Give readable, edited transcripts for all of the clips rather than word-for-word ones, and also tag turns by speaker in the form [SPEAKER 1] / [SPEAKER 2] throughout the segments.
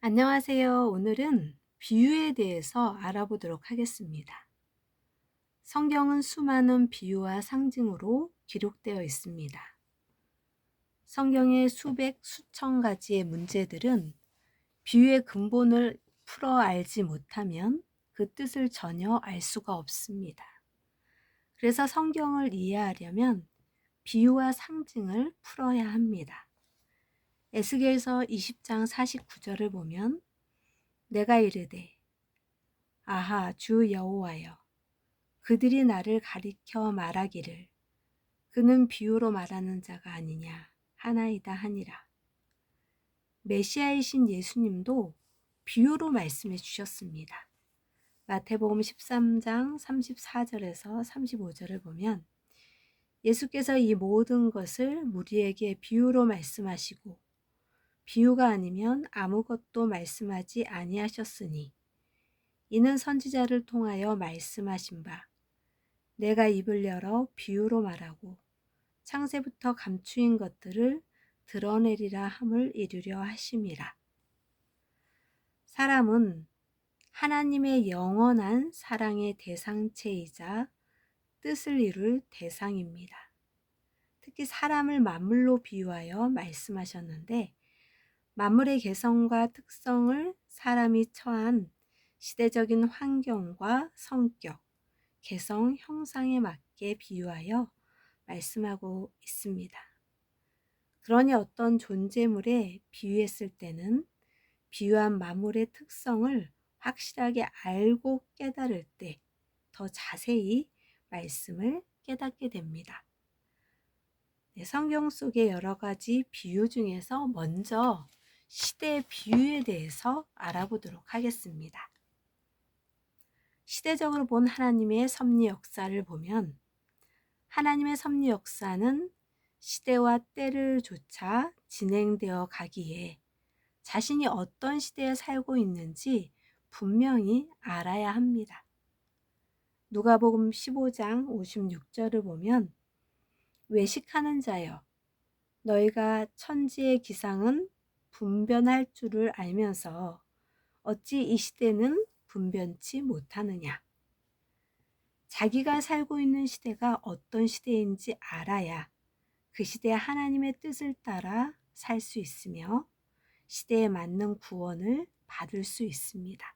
[SPEAKER 1] 안녕하세요. 오늘은 비유에 대해서 알아보도록 하겠습니다. 성경은 수많은 비유와 상징으로 기록되어 있습니다. 성경의 수백, 수천 가지의 문제들은 비유의 근본을 풀어 알지 못하면 그 뜻을 전혀 알 수가 없습니다. 그래서 성경을 이해하려면 비유와 상징을 풀어야 합니다. 에스겔서 20장 49절을 보면 내가 이르되 아하 주 여호와여 그들이 나를 가리켜 말하기를 그는 비유로 말하는 자가 아니냐 하나이다 하니라. 메시아이신 예수님도 비유로 말씀해 주셨습니다. 마태복음 13장 34절에서 35절을 보면 예수께서 이 모든 것을 무리에게 비유로 말씀하시고 비유가 아니면 아무것도 말씀하지 아니하셨으니 이는 선지자를 통하여 말씀하신 바 내가 입을 열어 비유로 말하고 창세부터 감추인 것들을 드러내리라 함을 이루려 하심이라. 사람은 하나님의 영원한 사랑의 대상체이자 뜻을 이룰 대상입니다. 특히 사람을 만물로 비유하여 말씀하셨는데 만물의 개성과 특성을 사람이 처한 시대적인 환경과 성격, 개성, 형상에 맞게 비유하여 말씀하고 있습니다. 그러니 어떤 존재물에 비유했을 때는 비유한 만물의 특성을 확실하게 알고 깨달을 때 더 자세히 말씀을 깨닫게 됩니다. 성경 속의 여러 가지 비유 중에서 먼저 시대 비유에 대해서 알아보도록 하겠습니다. 시대적으로 본 하나님의 섭리 역사를 보면 하나님의 섭리 역사는 시대와 때를 조차 진행되어 가기에 자신이 어떤 시대에 살고 있는지 분명히 알아야 합니다. 누가복음 15장 56절을 보면 외식하는 자여 너희가 천지의 기상은 분변할 줄을 알면서 어찌 이 시대는 분변치 못하느냐. 자기가 살고 있는 시대가 어떤 시대인지 알아야 그 시대의 하나님의 뜻을 따라 살 수 있으며 시대에 맞는 구원을 받을 수 있습니다.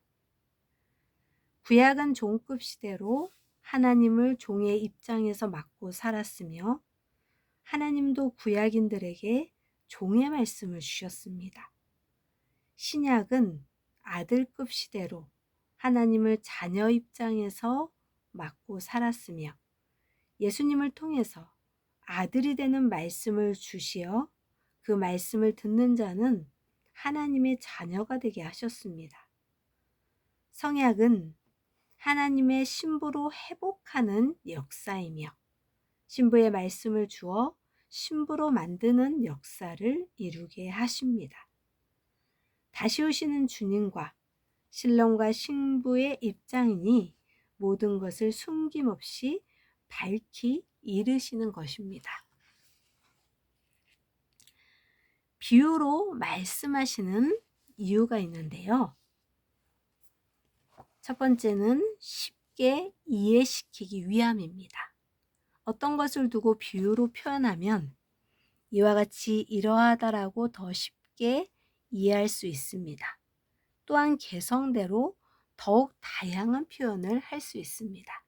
[SPEAKER 1] 구약은 종급 시대로 하나님을 종의 입장에서 맡고 살았으며 하나님도 구약인들에게 종의 말씀을 주셨습니다. 신약은 아들급 시대로 하나님을 자녀 입장에서 맡고 살았으며 예수님을 통해서 아들이 되는 말씀을 주시어 그 말씀을 듣는 자는 하나님의 자녀가 되게 하셨습니다. 성약은 하나님의 신부로 회복하는 역사이며 신부의 말씀을 주어 신부로 만드는 역사를 이루게 하십니다. 다시 오시는 주님과 신랑과 신부의 입장이니 모든 것을 숨김없이 밝히 이르시는 것입니다. 비유로 말씀하시는 이유가 있는데요. 첫 번째는 쉽게 이해시키기 위함입니다. 어떤 것을 두고 비유로 표현하면 이와 같이 이러하다라고 더 쉽게 이해할 수 있습니다. 또한 개성대로 더욱 다양한 표현을 할 수 있습니다.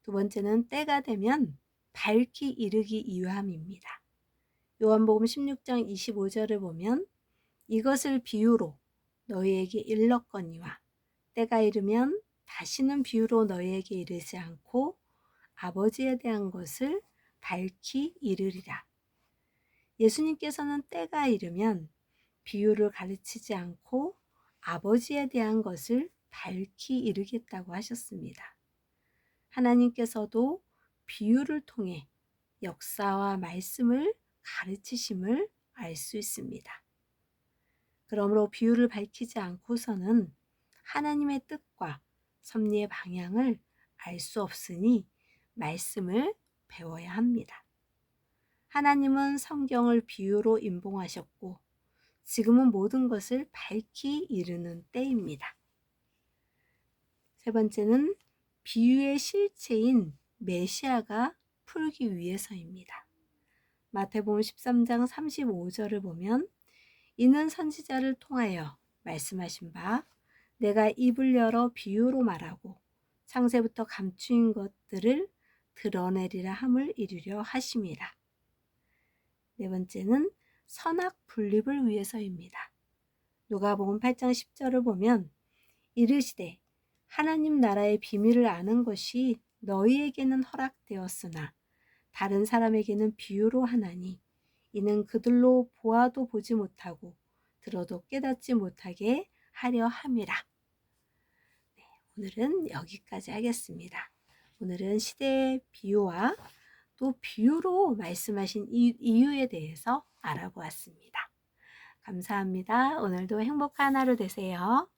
[SPEAKER 1] 두 번째는 때가 되면 밝히 이르기 위함입니다. 요한복음 16장 25절을 보면 이것을 비유로 너희에게 일렀거니와 때가 이르면 다시는 비유로 너희에게 이르지 않고 아버지에 대한 것을 밝히 이르리라. 예수님께서는 때가 이르면 비유를 가르치지 않고 아버지에 대한 것을 밝히 이르겠다고 하셨습니다. 하나님께서도 비유를 통해 역사와 말씀을 가르치심을 알 수 있습니다. 그러므로 비유를 밝히지 않고서는 하나님의 뜻과 섭리의 방향을 알 수 없으니 말씀을 배워야 합니다. 하나님은 성경을 비유로 인봉하셨고 지금은 모든 것을 밝히 이르는 때입니다. 세 번째는 비유의 실체인 메시아가 풀기 위해서입니다. 마태복음 13장 35절을 보면 이는 선지자를 통하여 말씀하신 바 내가 입을 열어 비유로 말하고 창세부터 감추인 것들을 드러내리라 함을 이루려 하심이라. 네 번째는 선악 분립을 위해서입니다. 누가복음 8장 10절을 보면 이르시되 하나님 나라의 비밀을 아는 것이 너희에게는 허락되었으나 다른 사람에게는 비유로 하나니 이는 그들로 보아도 보지 못하고 들어도 깨닫지 못하게 하려 함이라. 네, 오늘은 여기까지 하겠습니다. 오늘은 시대의 비유와 또 비유로 말씀하신 이유에 대해서 알아보았습니다. 감사합니다. 오늘도 행복한 하루 되세요.